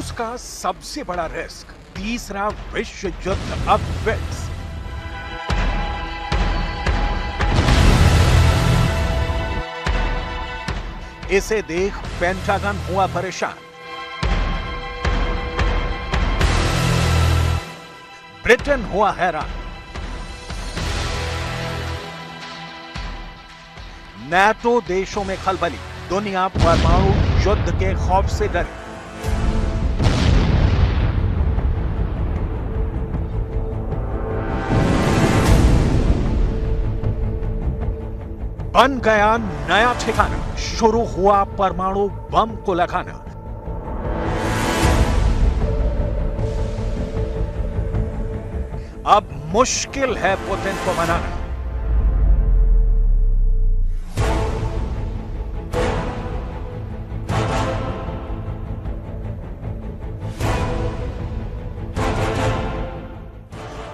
रूस का सबसे बड़ा रिस्क, तीसरा विश्व युद्ध अब फिक्स। इसे देख पेंटागन हुआ परेशान। ब्रिटेन हुआ हैरान। नाटो देशों में खलबली, दुनिया परमाणु युद्ध के खौफ से डरी। बन गया नया ठिकाना, शुरू हुआ परमाणु बम को लगाना। अब मुश्किल है पुतिन को मनाना।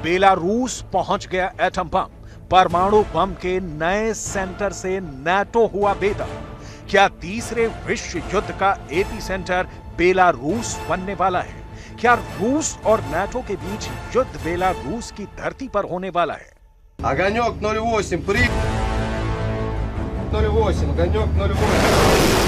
बेलारूस पहुंच गया एटम बम। परमाणु बम के नए सेंटर से नाटो हुआ बेदम। क्या तीसरे विश्व युद्ध का एपी सेंटर बेलारूस बनने वाला है? क्या रूस और नाटो के बीच युद्ध बेलारूस की धरती पर होने वाला है? Огонек 08, 08, огонек 08.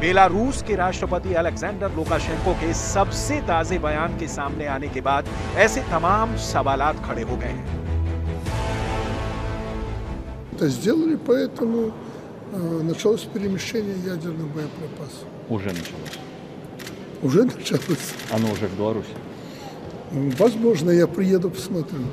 बेलारूस के राष्ट्रपति अलेक्जेंडर लुकाशेंको के सबसे ताजे बयान के सामने आने के बाद ऐसे तमाम सवालात खड़े हो गए हैं। Это сделали, поэтому началось перемещение ядерных боеприпасов. Уже началось. Уже началось? Оно уже в Беларуси. Возможно, я приеду, посмотрю.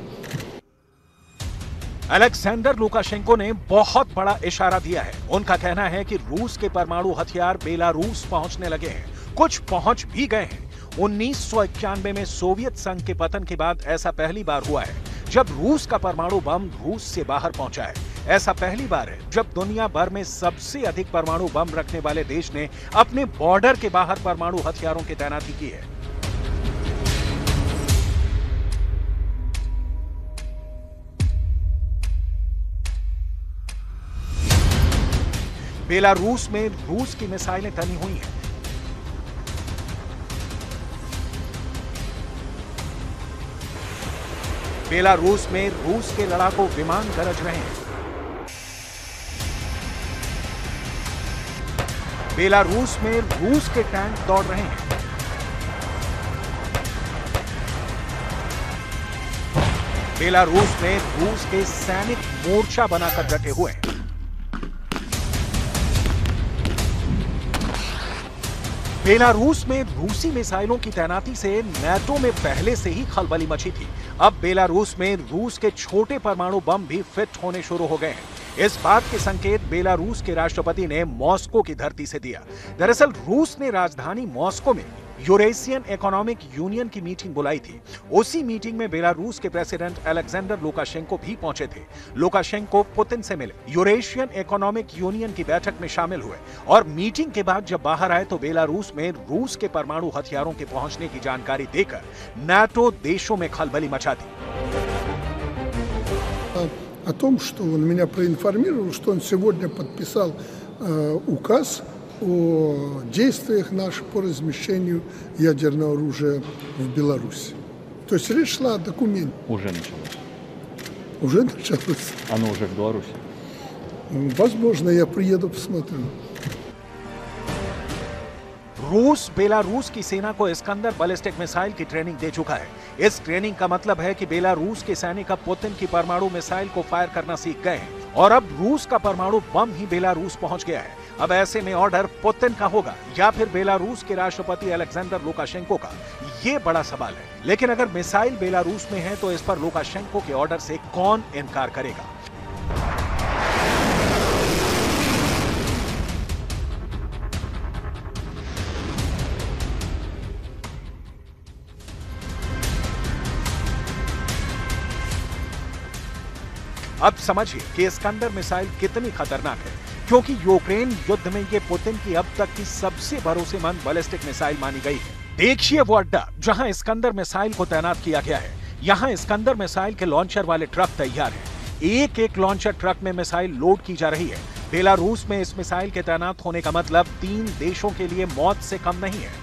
अलेक्जेंडर लुकाशेंको ने बहुत बड़ा इशारा दिया है। उनका कहना है कि रूस के परमाणु हथियार बेलारूस पहुंचने लगे हैं, कुछ पहुंच भी गए हैं। 1991 में सोवियत संघ के पतन के बाद ऐसा पहली बार हुआ है जब रूस का परमाणु बम रूस से बाहर पहुंचा है। ऐसा पहली बार है जब दुनिया भर में सबसे अधिक परमाणु बम रखने वाले देश ने अपने बॉर्डर के बाहर परमाणु हथियारों की तैनाती की है। बेलारूस में रूस की मिसाइलें तनी हुई हैं। बेलारूस में रूस के लड़ाकू विमान गरज रहे हैं। बेलारूस में रूस के टैंक दौड़ रहे हैं। बेलारूस में रूस के सैनिक मोर्चा बनाकर डटे हुए हैं। बेलारूस में रूसी मिसाइलों की तैनाती से नाटो में पहले से ही खलबली मची थी। अब बेलारूस में रूस के छोटे परमाणु बम भी फिट होने शुरू हो गए हैं। इस बात के संकेत बेलारूस के राष्ट्रपति ने मॉस्को की धरती से दिया। दरअसल रूस ने राजधानी मॉस्को में यूरेशियन इकोनॉमिक यूनियन की मीटिंग बुलाई थी। उसी मीटिंग में बेलारूस के प्रेसिडेंट अलेक्जेंडर लुकाशेंको भी पहुंचे थे। लुकाशेंको पुतिन से मिले, यूरेशियन इकोनॉमिक यूनियन की बैठक में शामिल हुए और मीटिंग के बाद जब बाहर आए तो बेलारूस में रूस के परमाणु हथियारों के पहुंचने की जानकारी देकर नाटो देशों में खलबली मचा दी। О том, что он меня проинформировал, что он сегодня подписал указ о действиях наших по размещению ядерного оружия в Беларуси. То есть речь шла о документе. Уже началось. Уже началось? Оно уже в Беларуси. Возможно, я приеду, посмотрю. रूस बेलारूस की सेना को इस्कंदर बैलिस्टिक मिसाइल की ट्रेनिंग दे चुका है। इस ट्रेनिंग का मतलब है कि बेलारूस के सैनिक अब पुतिन की परमाणु मिसाइल को फायर करना सीख गए हैं और अब रूस का परमाणु बम ही बेलारूस पहुंच गया है। अब ऐसे में ऑर्डर पुतिन का होगा या फिर बेलारूस के राष्ट्रपति अलेक्जेंडर लुकाशेंको का, ये बड़ा सवाल है। लेकिन अगर मिसाइल बेलारूस में है तो इस पर लुकाशेंको के ऑर्डर से कौन इनकार करेगा? अब समझिए कि इस्कंदर मिसाइल कितनी खतरनाक है, क्योंकि यूक्रेन युद्ध में ये पुतिन की अब तक की सबसे भरोसेमंद बैलिस्टिक मिसाइल मानी गई है। देखिए वो अड्डा जहां इस्कंदर मिसाइल को तैनात किया गया है। यहां इस्कंदर मिसाइल के लॉन्चर वाले ट्रक तैयार हैं। एक एक लॉन्चर ट्रक में मिसाइल लोड की जा रही है। बेलारूस में इस मिसाइल के तैनात होने का मतलब 3 देशों के लिए मौत से कम नहीं है।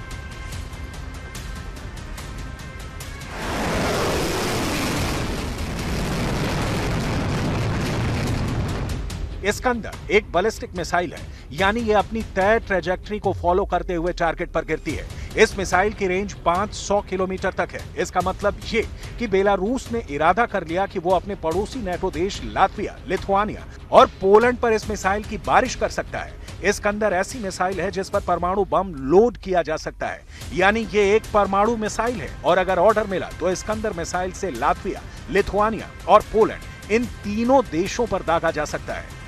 इस्कंदर एक बैलिस्टिक मिसाइल है, यानी ये अपनी तय ट्रैजेक्टरी को फॉलो करते हुए टारगेट पर गिरती है। इस मिसाइल की रेंज 500 किलोमीटर तक है। इसका मतलब ये कि बेलारूस ने इरादा कर लिया कि वो अपने पड़ोसी नेटो देश लातविया, लिथुआनिया और पोलैंड पर इस मिसाइल की बारिश कर सकता है। इस्कंदर ऐसी मिसाइल है जिस पर परमाणु बम लोड किया जा सकता है, यानी ये एक परमाणु मिसाइल है और अगर ऑर्डर मिला तो इस्कंदर मिसाइल से लातविया, लिथुआनिया और पोलैंड इन तीनों देशों पर दागा जा सकता है।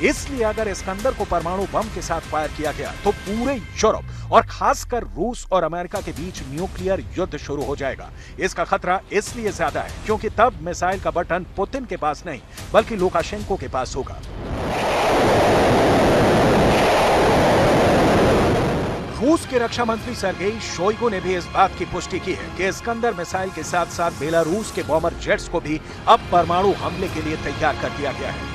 इसलिए अगर इस्कंदर को परमाणु बम के साथ फायर किया गया तो पूरे यूरोप और खासकर रूस और अमेरिका के बीच न्यूक्लियर युद्ध शुरू हो जाएगा। इसका खतरा इसलिए ज्यादा है क्योंकि तब मिसाइल का बटन पुतिन के पास नहीं बल्कि लुकाशेंको के पास होगा। रूस के रक्षा मंत्री सर्गेई शोइगु ने भी इस बात की पुष्टि की है कि इस्कंदर मिसाइल के साथ साथ बेलारूस के बॉम्बर जेट्स को भी अब परमाणु हमले के लिए तैयार कर दिया गया है।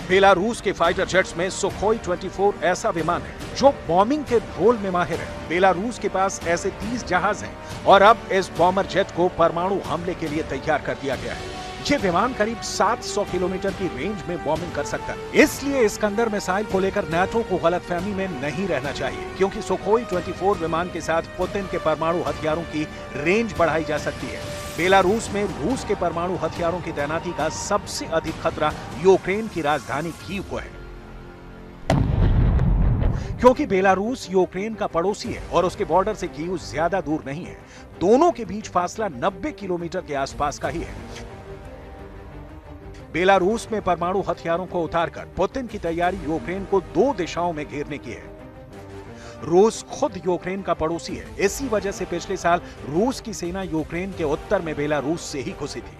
बेलारूस के फाइटर जेट्स में सुखोई 24 ऐसा विमान है जो बॉम्बिंग के रोल में माहिर है। बेलारूस के पास ऐसे 30 जहाज हैं और अब इस बॉम्बर जेट को परमाणु हमले के लिए तैयार कर दिया गया है। ये विमान करीब 700 किलोमीटर की रेंज में बॉम्बिंग कर सकता है। इसलिए इस्कंदर मिसाइल को लेकर नाटो को गलतफहमी में नहीं रहना चाहिए, क्योंकि सुखोई 24 विमान के साथ पुतिन के परमाणु हथियारों की रेंज बढ़ाई जा सकती है। बेलारूस में रूस के परमाणु हथियारों की तैनाती का सबसे अधिक खतरा यूक्रेन की राजधानी कीव को है, क्योंकि बेलारूस यूक्रेन का पड़ोसी है और उसके बॉर्डर से कीव ज्यादा दूर नहीं है। दोनों के बीच फासला 90 किलोमीटर के आसपास का ही है। बेलारूस में परमाणु हथियारों को उतारकर पुतिन की तैयारी यूक्रेन को 2 दिशाओं में घेरने की है। रूस खुद यूक्रेन का पड़ोसी है, इसी वजह से पिछले साल रूस की सेना यूक्रेन के उत्तर में बेलारूस से ही घुसी थी।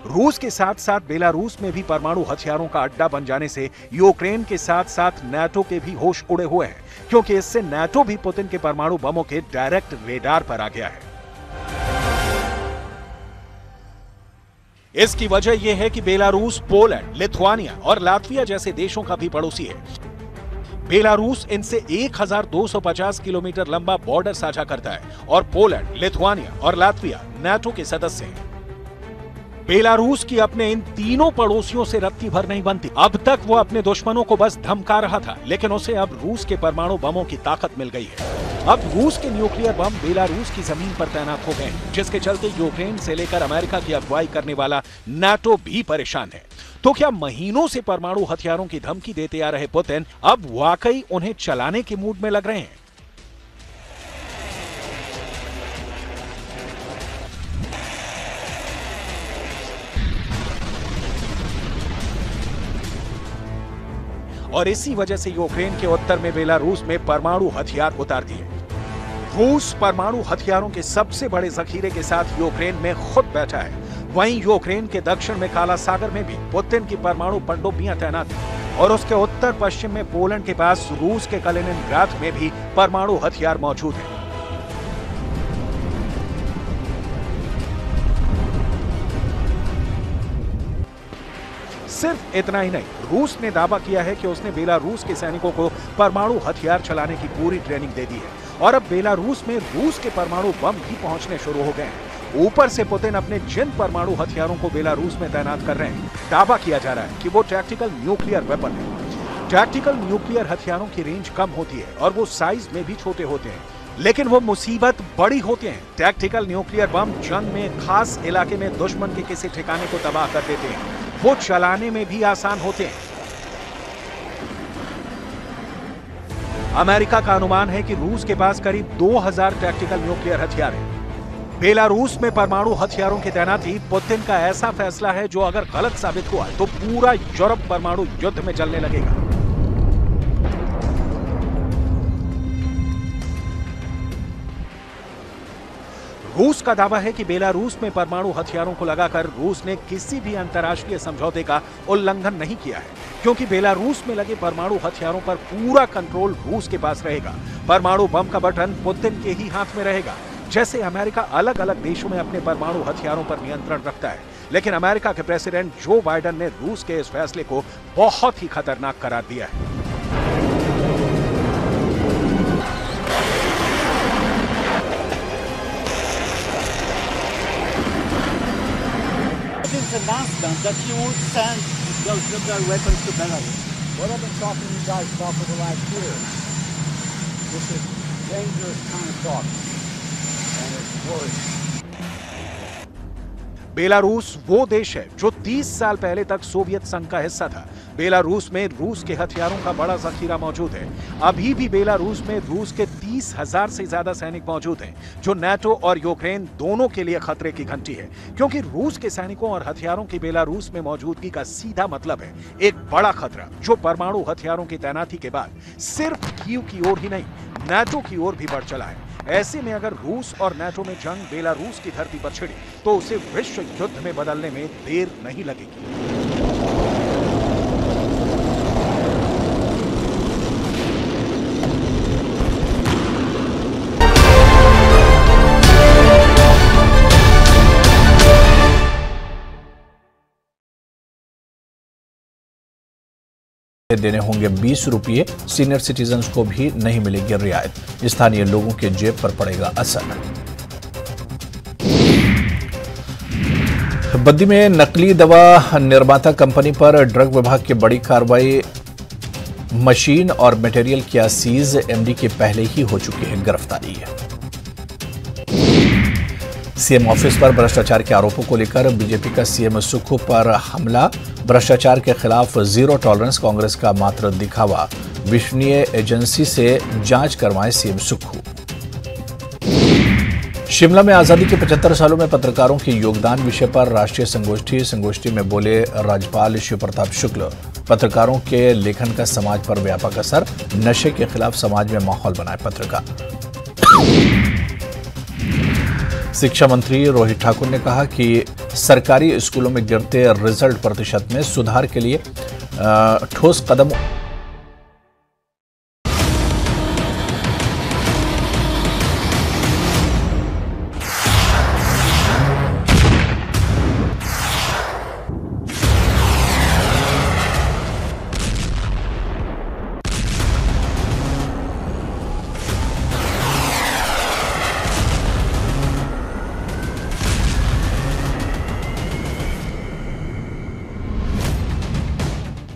रूस के साथ साथ बेलारूस में भी परमाणु हथियारों का अड्डा बन जाने से यूक्रेन के साथ साथ नाटो के भी होश उड़े हुए हैं, क्योंकि इससे नाटो भी पुतिन के परमाणु बमों के डायरेक्ट रेडार पर आ गया है। इसकी वजह यह है कि बेलारूस पोलैंड, लिथुआनिया और लातविया जैसे देशों का भी पड़ोसी है। बेलारूस इनसे 1250 किलोमीटर लंबा बॉर्डर साझा करता है और पोलैंड, लिथुआनिया और लातविया नाटो के सदस्य हैं। बेलारूस की अपने इन तीनों पड़ोसियों से रत्ती भर नहीं बनती। अब तक वो अपने दुश्मनों को बस धमका रहा था, लेकिन उसे अब रूस के परमाणु बमों की ताकत मिल गई है। अब रूस के न्यूक्लियर बम बेलारूस की जमीन पर तैनात हो गए हैं, जिसके चलते यूक्रेन से लेकर अमेरिका की अगुवाई करने वाला नाटो भी परेशान है। तो क्या महीनों से परमाणु हथियारों की धमकी देते आ रहे पुतिन अब वाकई उन्हें चलाने के मूड में लग रहे हैं? और इसी वजह से यूक्रेन के उत्तर में बेलारूस में परमाणु हथियार उतार दिए। रूस परमाणु हथियारों के सबसे बड़े जखीरे के साथ यूक्रेन में खुद बैठा है। वहीं यूक्रेन के दक्षिण में काला सागर में भी पुतिन की परमाणु पनडुब्बियां तैनात हैं और उसके उत्तर पश्चिम में पोलैंड के पास रूस के कलिनिनग्राद में भी परमाणु हथियार मौजूद हैं। सिर्फ इतना ही नहीं, रूस ने दावा किया है कि उसने बेलारूस के सैनिकों को परमाणु हथियार चलाने की पूरी ट्रेनिंग दे दी है और अब बेलारूस में रूस के परमाणु बम भी पहुंचने शुरू हो गए हैं। ऊपर से पुतिन अपने जिन परमाणु हथियारों को बेलारूस में तैनात कर रहे हैं, दावा किया जा रहा है कि वो टैक्टिकल न्यूक्लियर वेपन है। टैक्टिकल न्यूक्लियर हथियारों की रेंज कम होती है और वो साइज में भी छोटे होते हैं, लेकिन वो मुसीबत बड़ी होते हैं। टैक्टिकल न्यूक्लियर बम जंग में खास इलाके में दुश्मन के किसी ठिकाने को तबाह कर देते हैं। वो चलाने में भी आसान होते हैं। अमेरिका का अनुमान है कि रूस के पास करीब 2000 टैक्टिकल न्यूक्लियर हथियार हैं। बेलारूस में परमाणु हथियारों की तैनाती पुतिन का ऐसा फैसला है जो अगर गलत साबित हुआ तो पूरा यूरोप परमाणु युद्ध में जलने लगेगा। रूस का दावा है कि बेलारूस में परमाणु हथियारों को लगाकर रूस ने किसी भी अंतर्राष्ट्रीय समझौते का उल्लंघन नहीं किया है, क्योंकि बेलारूस में लगे परमाणु हथियारों पर पूरा कंट्रोल रूस के पास रहेगा। परमाणु बम का बटन पुतिन के ही हाथ में रहेगा। जैसे अमेरिका अलग अलग देशों में अपने परमाणु हथियारों पर नियंत्रण रखता है, लेकिन अमेरिका के प्रेसिडेंट जो बाइडेन ने रूस के इस फैसले को बहुत ही खतरनाक करार दिया है। Announcement that he would send those nuclear weapons to Belarus. What I've been talking to you guys about for the last year. This is dangerous kind of talk, and it's worrisome. Belarus वो देश है जो 30 साल पहले तक Soviet संघ का हिस्सा था। बेलारूस में रूस के हथियारों का बड़ा जखीरा मौजूद है। अभी भी बेलारूस में रूस के 30,000 से ज्यादा सैनिक मौजूद हैं, जो नाटो और यूक्रेन दोनों के लिए खतरे की घंटी है, क्योंकि रूस के सैनिकों और हथियारों की बेलारूस में मौजूदगी का सीधा मतलब है एक बड़ा खतरा, जो परमाणु हथियारों की तैनाती के बाद सिर्फ कीव की ओर ही नहीं, नाटो की ओर भी बढ़ चला है। ऐसे में अगर रूस और नाटो में जंग बेलारूस की धरती पर छिड़ी तो उसे विश्व युद्ध में बदलने में देर नहीं लगेगी। देने होंगे 20 रुपये, सीनियर सिटीजन्स को भी नहीं मिलेगी रियायत। स्थानीय लोगों के जेब पर पड़ेगा असर। बद्दी में नकली दवा निर्माता कंपनी पर ड्रग विभाग की बड़ी कार्रवाई। मशीन और मटेरियल किया सीज, एमडी के पहले ही हो चुकी है गिरफ्तारी। सीएम ऑफिस पर भ्रष्टाचार के आरोपों को लेकर बीजेपी का सीएम सुक्खू पर हमला। भ्रष्टाचार के खिलाफ जीरो टॉलरेंस कांग्रेस का मात्र दिखावा। विश्वसनीय एजेंसी से जांच करवाएं सीएम सुक्खू। शिमला में आजादी के 75 सालों में पत्रकारों के योगदान विषय पर राष्ट्रीय संगोष्ठी में बोले राज्यपाल शिव प्रताप शुक्ल। पत्रकारों के लेखन का समाज पर व्यापक असर। नशे के खिलाफ समाज में माहौल बनाए पत्रकार। शिक्षा मंत्री रोहित ठाकुर ने कहा कि सरकारी स्कूलों में गिरते रिजल्ट प्रतिशत में सुधार के लिए ठोस कदम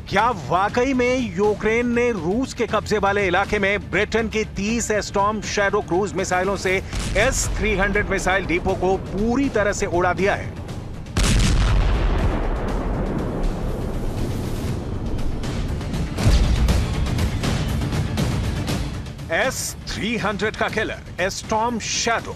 क्या वाकई में यूक्रेन ने रूस के कब्जे वाले इलाके में ब्रिटेन की 30 स्टॉर्म शैडो क्रूज मिसाइलों से S-300 मिसाइल डिपो को पूरी तरह से उड़ा दिया है? S-300 का किलर स्टॉर्म शैडो।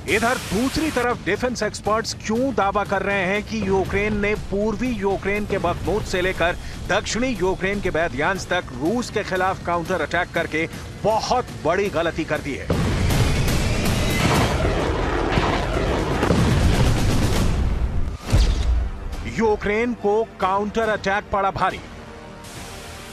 इधर दूसरी तरफ डिफेंस एक्सपर्ट्स क्यों दावा कर रहे हैं कि यूक्रेन ने पूर्वी यूक्रेन के बख्मूत से लेकर दक्षिणी यूक्रेन के बैदियांस तक रूस के खिलाफ काउंटर अटैक करके बहुत बड़ी गलती कर दी है। यूक्रेन को काउंटर अटैक पड़ा भारी।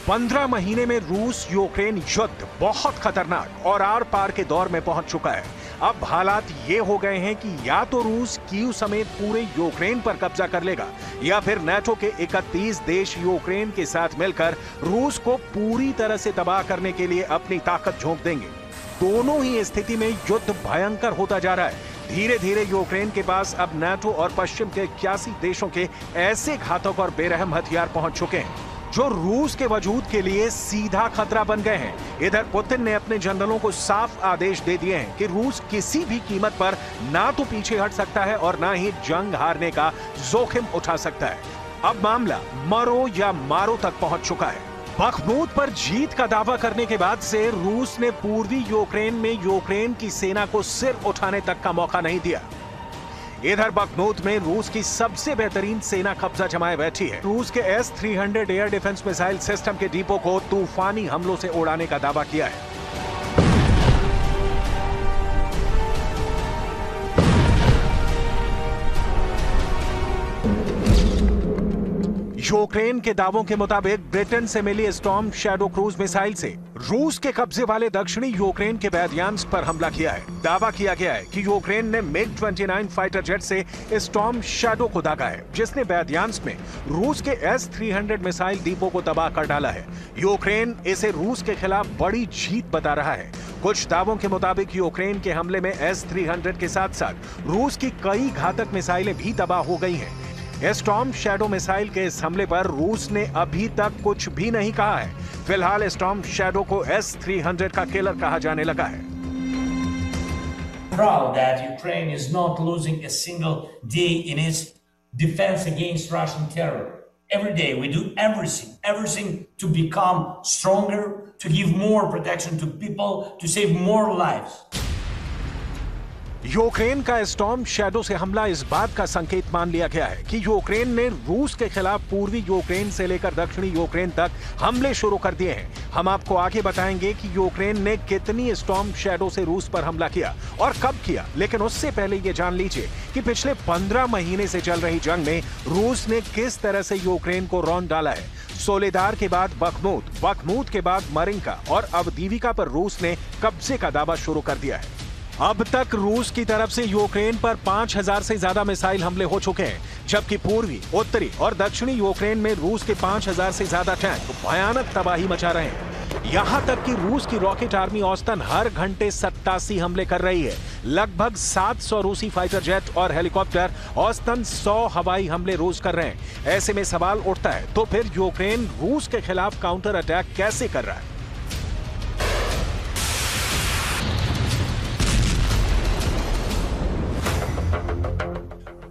15 महीने में रूस यूक्रेन युद्ध बहुत खतरनाक और आर पार के दौर में पहुंच चुका है। अब हालात ये हो गए हैं कि या तो रूस कीव समेत पूरे यूक्रेन पर कब्जा कर लेगा या फिर नाटो के 31 देश यूक्रेन के साथ मिलकर रूस को पूरी तरह से तबाह करने के लिए अपनी ताकत झोंक देंगे। दोनों ही स्थिति में युद्ध भयंकर होता जा रहा है। धीरे धीरे यूक्रेन के पास अब नाटो और पश्चिम के 81 देशों के ऐसे घातक और बेरहम हथियार पहुंच चुके हैं जो रूस के वजूद के लिए सीधा खतरा बन गए हैं। इधर पुतिन ने अपने जनरलों को साफ आदेश दे दिए हैं कि रूस किसी भी कीमत पर ना तो पीछे हट सकता है और ना ही जंग हारने का जोखिम उठा सकता है। अब मामला मरो या मारो तक पहुंच चुका है। बख्मूत पर जीत का दावा करने के बाद से रूस ने पूर्वी यूक्रेन में यूक्रेन की सेना को सिर उठाने तक का मौका नहीं दिया। इधर बख्मूत में रूस की सबसे बेहतरीन सेना कब्जा जमाए बैठी है। रूस के S-300 air defence missile system के डिपो को तूफानी हमलों से उड़ाने का दावा किया है। यूक्रेन के दावों के मुताबिक ब्रिटेन से मिली स्टॉर्म शैडो क्रूज मिसाइल से रूस के कब्जे वाले दक्षिणी यूक्रेन के बैरयान्स्क पर हमला किया है। दावा किया गया है कि यूक्रेन ने MiG-29 फाइटर जेट से स्टॉर्म शैडो को दागा है, जिसने बैरयान्स्क में रूस के S-300 मिसाइल डिपो को तबाह कर डाला है। यूक्रेन इसे रूस के खिलाफ बड़ी जीत बता रहा है। कुछ दावों के मुताबिक यूक्रेन के हमले में S-300 के साथ साथ रूस की कई घातक मिसाइलें भी तबाह हो गई हैं। स्टॉर्म शैडो मिसाइल के इस हमले पर रूस ने अभी तक कुछ भी नहीं कहा है। फिलहाल स्टॉर्म शैडो को S-300 का किलर कहा जाने लगा है। Proud that Ukraine is not losing a single day in its defense against Russian terror. Every day we do everything to become stronger, to give more protection to people, to save more lives. Ukraine का storm shadow से हमला इस बात का संकेत मान लिया गया है कि यूक्रेन ने रूस के खिलाफ पूर्वी यूक्रेन से लेकर दक्षिणी यूक्रेन तक हमले शुरू कर दिए हैं। हम आपको आगे बताएंगे कि यूक्रेन ने कितनी स्टॉर्म शैडो से रूस पर हमला किया और कब किया, लेकिन उससे पहले ये जान लीजिए कि पिछले 15 महीने से चल रही जंग में रूस ने किस तरह से यूक्रेन को रौंद डाला है। सोलेदार के बाद बखमूत के बाद मरिंका और अवदीविका पर रूस ने कब्जे का दावा शुरू कर दिया है। अब तक रूस की तरफ से यूक्रेन पर 5000 से ज्यादा मिसाइल हमले हो चुके हैं, जबकि पूर्वी, उत्तरी और दक्षिणी यूक्रेन में रूस के 5000 से ज्यादा टैंक भयानक तबाही मचा रहे हैं। यहां तक कि रूस की रॉकेट आर्मी औसतन हर घंटे 87 हमले कर रही है। लगभग 700 रूसी फाइटर जेट और हेलीकॉप्टर औसतन 100 हवाई हमले रोज कर रहे हैं। ऐसे में सवाल उठता है, तो फिर यूक्रेन रूस के खिलाफ काउंटर अटैक कैसे कर रहा है?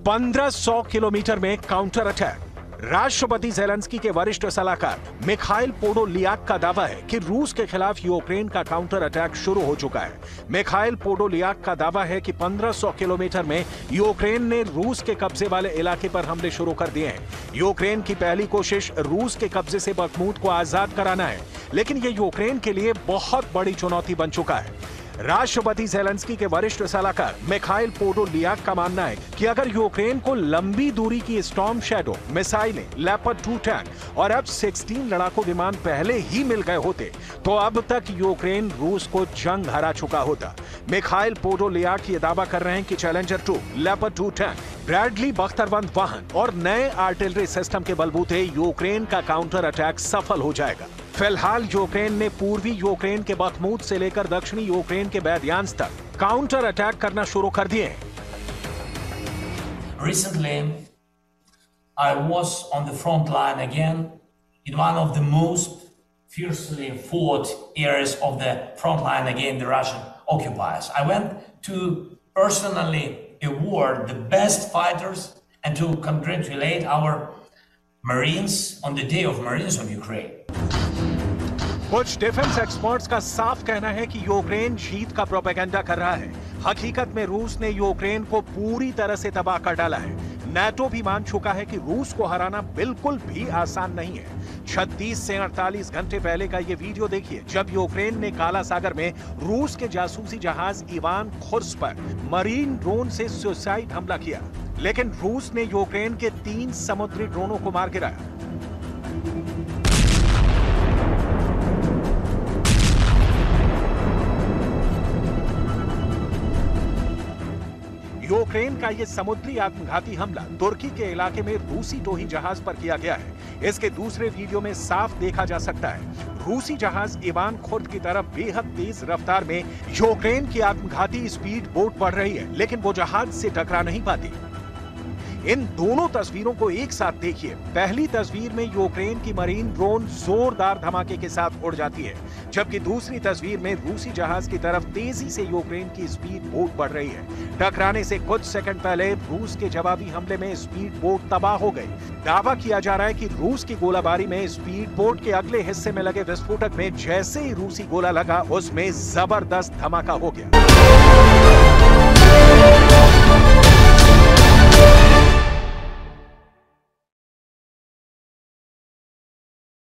1500 किलोमीटर में काउंटर अटैक। राष्ट्रपति ज़ेलेंस्की के वरिष्ठ सलाहकार मिखाइल पोडोलियाक का दावा है कि रूस के खिलाफ यूक्रेन का काउंटर अटैक शुरू हो चुका है। मिखाइल पोडोलियाक का दावा है कि 1500 किलोमीटर में यूक्रेन ने रूस के कब्जे वाले इलाके पर हमले शुरू कर दिए हैं। यूक्रेन की पहली कोशिश रूस के कब्जे से बखमूत को आजाद कराना है, लेकिन यह यूक्रेन के लिए बहुत बड़ी चुनौती बन चुका है। राष्ट्रपति ज़ेलेंस्की के वरिष्ठ सलाहकार मिखाइल पोडोलियाक का मानना है कि अगर यूक्रेन को लंबी दूरी की स्टॉर्म शैडो मिसाइलें, लेपर्ड 2 टैंक और F-16 लड़ाकू विमान पहले ही मिल गए होते, तो अब तक यूक्रेन रूस को जंग हरा चुका होता। मिखाइल पोडोलियाक ये दावा कर रहे हैं कि चैलेंजर 2, लेपर्ड 2 टैंक, ब्रैडली बख्तरबंद वाहन और नए आर्टिलरी सिस्टम के बलबूते यूक्रेन का काउंटर अटैक सफल हो जाएगा। फिलहाल यूक्रेन ने पूर्वी यूक्रेन के बखमूत से लेकर दक्षिणी यूक्रेन के बैरयान्स्क तक काउंटर अटैक करना शुरू कर दिए हैं। Recently, I was on the front line again in one of the most fiercely fought areas of the front line against the Russian occupiers. I went to personally award the best fighters and to congratulate our Marines on the Day of Marines of Ukraine. कुछ defence experts का साफ कहना है कि Ukraine जीत का propaganda कर रहा है। हकीकत में रूस ने यूक्रेन को पूरी तरह से तबाह कर डाला है। नाटो भी मान चुका है कि रूस को हराना बिल्कुल भी आसान नहीं है। 36 से 48 घंटे पहले का ये वीडियो देखिए, जब यूक्रेन ने काला सागर में रूस के जासूसी जहाज इवान खुर्स पर मरीन ड्रोन से सुसाइड हमला किया, लेकिन रूस ने यूक्रेन के 3 समुद्री ड्रोनों को मार गिराया। यूक्रेन का यह समुद्री आत्मघाती हमला तुर्की के इलाके में रूसी टोही जहाज पर किया गया है। इसके दूसरे वीडियो में साफ देखा जा सकता है रूसी जहाज इवान खुर्द की तरफ बेहद तेज रफ्तार में यूक्रेन की आत्मघाती स्पीड बोट बढ़ रही है, लेकिन वो जहाज से टकरा नहीं पाती। इन दोनों तस्वीरों को एक साथ देखिए। पहली तस्वीर में यूक्रेन की मरीन ड्रोन जोरदार धमाके के साथ उड़ जाती है, जबकि दूसरी तस्वीर में रूसी जहाज की तरफ तेजी से यूक्रेन की स्पीड बोट बढ़ रही है। टकराने से कुछ सेकंड पहले रूस के जवाबी हमले में स्पीड बोट तबाह हो गई। दावा किया जा रहा है कि रूस की गोलाबारी में स्पीड बोट के अगले हिस्से में लगे विस्फोटक में जैसे ही रूसी गोला लगा, उसमें जबरदस्त धमाका हो गया।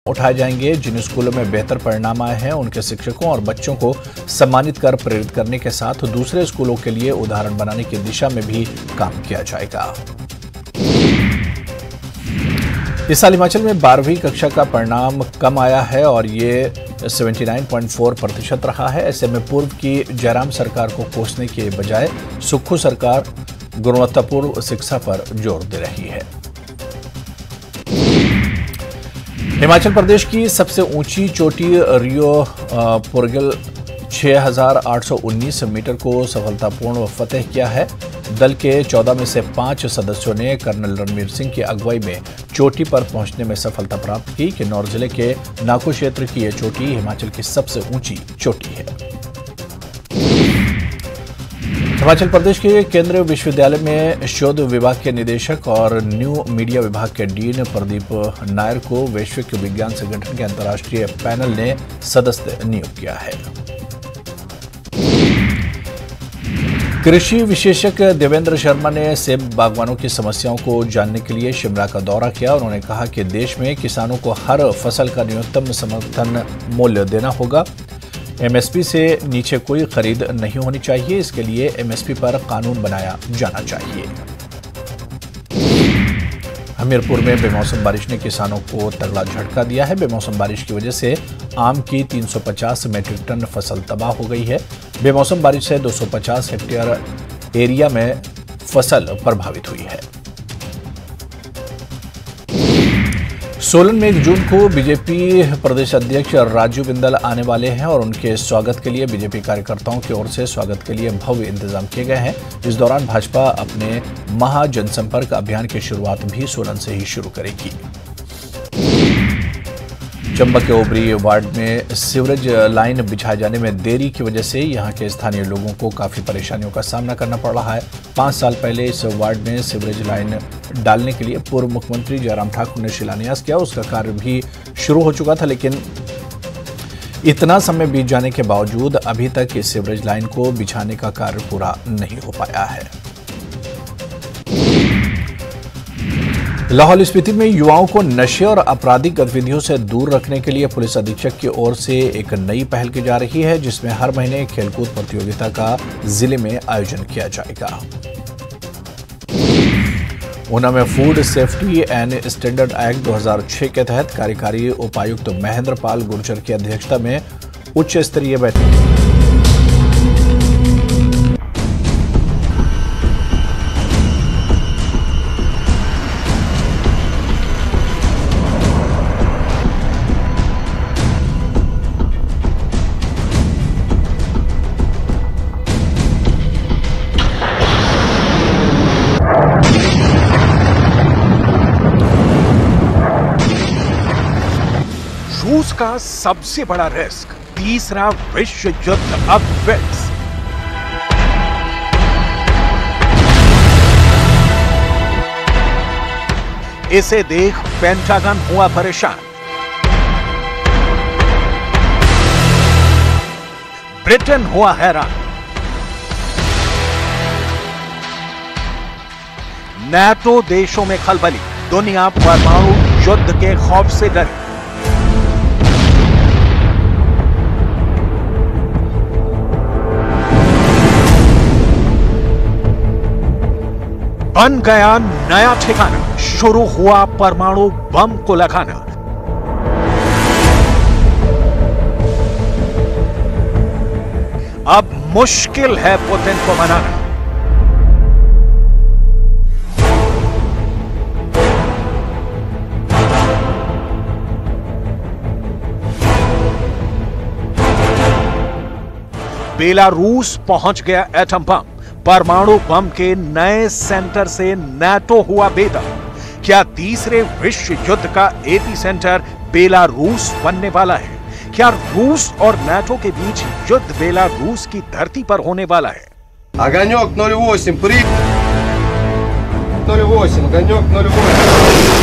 उठाए जाएंगे। जिन स्कूलों में बेहतर परिणाम आए हैं उनके शिक्षकों और बच्चों को सम्मानित कर प्रेरित करने के साथ दूसरे स्कूलों के लिए उदाहरण बनाने की दिशा में भी काम किया जाएगा। इस साल हिमाचल में 12वीं कक्षा का परिणाम कम आया है और ये 79.4% रहा है। ऐसे में पूर्व की जयराम सरकार को कोसने के बजाय सुक्खू सरकार गुणवत्तापूर्ण शिक्षा पर जोर दे रही है। हिमाचल प्रदेश की सबसे ऊंची चोटी रियो पुरगल 6,819 मीटर को सफलतापूर्ण फतेह किया है। दल के 14 में से 5 सदस्यों ने कर्नल रणवीर सिंह की अगुवाई में चोटी पर पहुंचने में सफलता प्राप्त की। किन्नौर जिले के नाको क्षेत्र की यह चोटी हिमाचल की सबसे ऊंची चोटी है। हिमाचल प्रदेश के केंद्रीय विश्वविद्यालय में शोध विभाग के निदेशक और न्यू मीडिया विभाग के डीन प्रदीप नायर को वैश्विक विज्ञान संगठन के अंतर्राष्ट्रीय पैनल ने सदस्य नियुक्त किया है। कृषि विशेषज्ञ देवेंद्र शर्मा ने सेब बागवानों की समस्याओं को जानने के लिए शिमला का दौरा किया। उन्होंने कहा कि देश में किसानों को हर फसल का न्यूनतम समर्थन मूल्य देना होगा। एमएसपी से नीचे कोई खरीद नहीं होनी चाहिए। इसके लिए एमएसपी पर कानून बनाया जाना चाहिए। हमीरपुर में बेमौसम बारिश ने किसानों को तगड़ा झटका दिया है। बेमौसम बारिश की वजह से आम की 350 मीट्रिक टन फसल तबाह हो गई है। बेमौसम बारिश से 250 हेक्टेयर एरिया में फसल प्रभावित हुई है। सोलन में 1 जून को बीजेपी प्रदेश अध्यक्ष राजू बिंदल आने वाले हैं और उनके स्वागत के लिए बीजेपी कार्यकर्ताओं की ओर से स्वागत के लिए भव्य इंतजाम किए गए हैं। इस दौरान भाजपा अपने महा जनसंपर्क अभियान की शुरुआत भी सोलन से ही शुरू करेगी। चंबा के ओबरी वार्ड में सीवरेज लाइन बिछाए जाने में देरी की वजह से यहां के स्थानीय लोगों को काफी परेशानियों का सामना करना पड़ रहा है। 5 साल पहले इस वार्ड में सीवरेज लाइन डालने के लिए पूर्व मुख्यमंत्री जयराम ठाकुर ने शिलान्यास किया। उसका कार्य भी शुरू हो चुका था, लेकिन इतना समय बीत जाने के बावजूद अभी तक इस सीवरेज लाइन को बिछाने का कार्य पूरा नहीं हो पाया है। लाहौल स्पीति में युवाओं को नशे और आपराधिक गतिविधियों से दूर रखने के लिए पुलिस अधीक्षक की ओर से एक नई पहल की जा रही है, जिसमें हर महीने खेलकूद प्रतियोगिता का जिले में आयोजन किया जाएगा। ऊना में food safety and standard act 2006 के तहत कार्यकारी उपायुक्त महेंद्र पाल गुर्जर की अध्यक्षता में उच्च स्तरीय बैठक। रूस का सबसे बड़ा रिस्क, तीसरा विश्व युद्ध अब फिक्स। इसे देख पेंटागन हुआ परेशान। ब्रिटेन हुआ हैरान। नाटो देशों में खलबली, दुनिया परमाणु युद्ध के खौफ से डरी। बन गया नया ठिकाना, शुरू हुआ परमाणु बम को लगाना। अब मुश्किल है पुतिन को मनाना। बेलारूस पहुंच गया एटम बम। परमाणु बम के नए सेंटर से नाटो हुआ बेदम। क्या तीसरे विश्व युद्ध का एपी सेंटर बेलारूस बनने वाला है? क्या रूस और नाटो के बीच युद्ध बेलारूस की धरती पर होने वाला है? Огонек 08, 08, огонек 08.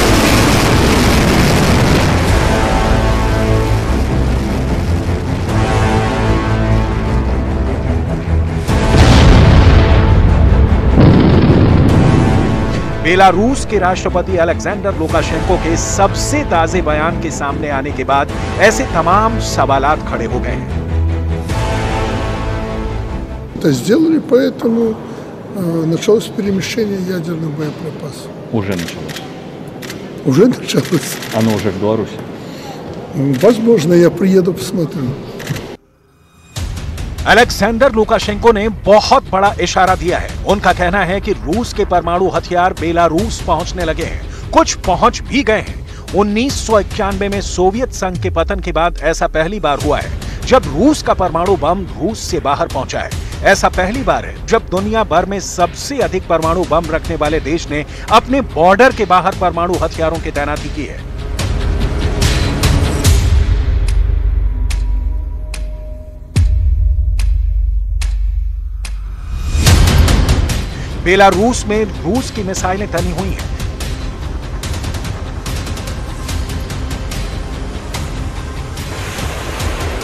बेलारूस के राष्ट्रपति अलेक्जेंडर लुकाशेंको के सबसे ताजे बयान के सामने आने के बाद ऐसे तमाम सवालात खड़े हो गए हैं। Это сделали, поэтому началось перемещение ядерных боеприпасов. Уже началось. Уже началось. Оно уже в Беларуси. Возможно, я приеду, посмотрю. अलेक्जेंडर लुकाशेंको ने बहुत बड़ा इशारा दिया है। उनका कहना है कि रूस के परमाणु हथियार बेलारूस पहुंचने लगे हैं, कुछ पहुंच भी गए हैं। 1991 में सोवियत संघ के पतन के बाद ऐसा पहली बार हुआ है जब रूस का परमाणु बम रूस से बाहर पहुंचा है। ऐसा पहली बार है जब दुनिया भर में सबसे अधिक परमाणु बम रखने वाले देश ने अपने बॉर्डर के बाहर परमाणु हथियारों की तैनाती की है। बेलारूस में रूस की मिसाइलें तनी हुई हैं।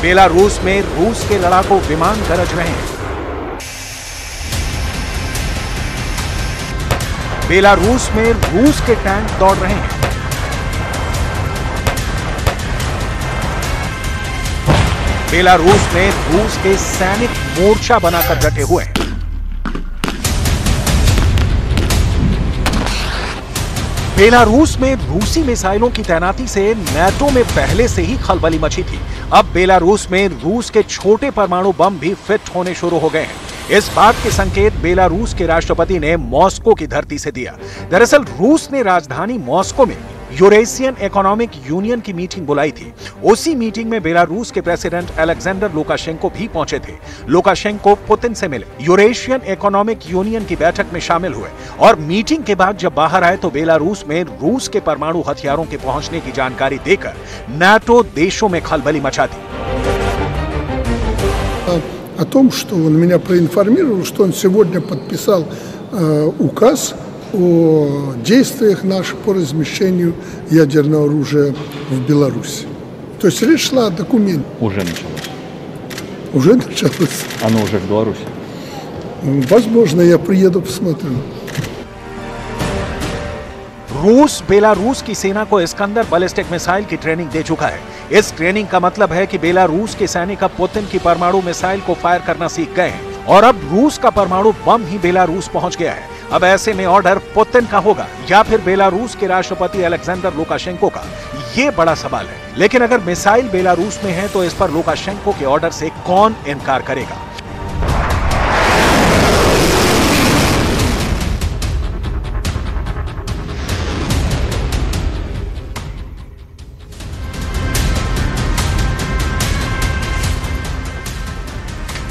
बेलारूस में रूस के लड़ाकू विमान गरज रहे हैं। बेलारूस में रूस के टैंक दौड़ रहे हैं। बेलारूस में रूस के सैनिक मोर्चा बनाकर डटे हुए हैं। बेलारूस में रूसी मिसाइलों की तैनाती से नाटो में पहले से ही खलबली मची थी। अब बेलारूस में रूस के छोटे परमाणु बम भी फिट होने शुरू हो गए हैं। इस बात के संकेत बेलारूस के राष्ट्रपति ने मॉस्को की धरती से दिया। दरअसल रूस ने राजधानी मॉस्को में यूरेशियन इकोनॉमिक यूनियन की मीटिंग बुलाई थी। उसी मीटिंग में बेलारूस के प्रेसिडेंट अलेक्जेंडर लुकाशेंको भी पहुंचे थे। लुकाशेंको पुतिन से मिले, यूरेशियन इकोनॉमिक यूनियन की बैठक में शामिल हुए और मीटिंग के बाद जब बाहर आए तो बेलारूस में रूस के परमाणु हथियारों के पहुंचने की जानकारी देकर नाटो देशों में खलबली मचा दी। О том, что он меня проинформировал, что он сегодня подписал указ о действиях наших по размещению ядерного оружия в Беларуси. То есть речь шла о документе. Уже началось. Уже началось. Оно уже в Беларуси. Возможно, я приеду, посмотрю. रूस बेलारूस की सेना को इस्कंदर बैलिस्टिक मिसाइल की ट्रेनिंग दे चुका है। इस ट्रेनिंग का मतलब है कि बेलारूस के सैनिक अब पुतिन की परमाणु मिसाइल को फायर करना सीख गए हैं और अब रूस का परमाणु बम ही बेलारूस पहुंच गया है। अब ऐसे में ऑर्डर पुतिन का होगा या फिर बेलारूस के राष्ट्रपति अलेक्जेंडर लुकाशेंको का, ये बड़ा सवाल है। लेकिन अगर मिसाइल बेलारूस में है तो इस पर लुकाशेंको के ऑर्डर से कौन इनकार करेगा।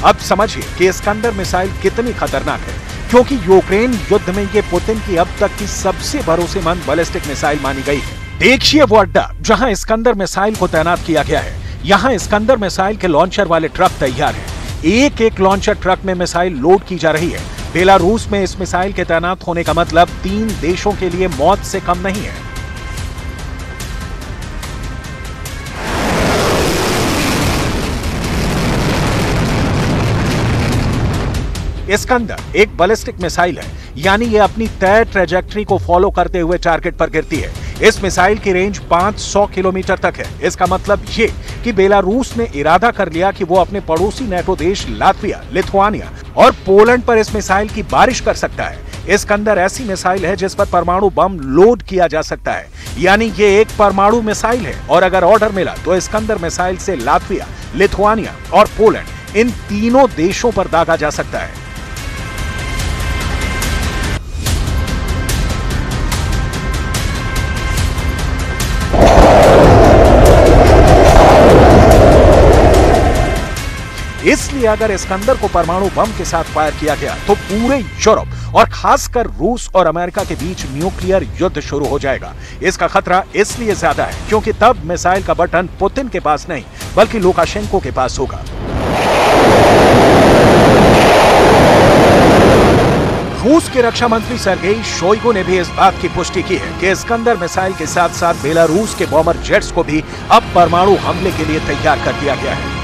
अब समझिए कि इस्कंदर मिसाइल कितनी खतरनाक है, क्योंकि यूक्रेन युद्ध में ये पुतिन की अब तक की सबसे भरोसेमंद बैलिस्टिक मिसाइल मानी गई है। देखिए वो अड्डा जहां इस्कंदर मिसाइल को तैनात किया गया है। यहां इस्कंदर मिसाइल के लॉन्चर वाले ट्रक तैयार हैं। एक एक लॉन्चर ट्रक में मिसाइल लोड की जा रही है। बेलारूस में इस मिसाइल के तैनात होने का मतलब 3 देशों के लिए मौत से कम नहीं है। इस्कंदर एक बैलिस्टिक मिसाइल है, यानी ये अपनी तय ट्रैजेक्टरी को फॉलो करते हुए टारगेट पर गिरती है। इस मिसाइल की रेंज 500 किलोमीटर तक है। इसका मतलब ये कि बेलारूस ने इरादा कर लिया कि वो अपने पड़ोसी नाटो देश लातविया, लिथुआनिया और पोलैंड पर इस मिसाइल की बारिश कर सकता है। इस्कंदर ऐसी मिसाइल है जिस पर परमाणु बम लोड किया जा सकता है, यानी ये एक परमाणु मिसाइल है और अगर ऑर्डर मिला तो इस्कंदर मिसाइल से लातविया, लिथुआनिया और पोलैंड इन तीनों देशों पर दागा जा सकता है। इसलिए अगर इस्कंदर को परमाणु बम के साथ फायर किया गया तो पूरे यूरोप और खासकर रूस और अमेरिका के बीच न्यूक्लियर युद्ध शुरू हो जाएगा। इसका खतरा इसलिए ज्यादा है क्योंकि तब मिसाइल का बटन पुतिन के पास नहीं बल्कि लुकाशेंको के पास होगा। रूस के रक्षा मंत्री सर्गेई शोइगु ने भी इस बात की पुष्टि की है कि इस्कंदर मिसाइल के साथ साथ बेलारूस के बॉम्बर जेट्स को भी अब परमाणु हमले के लिए तैयार कर दिया गया है।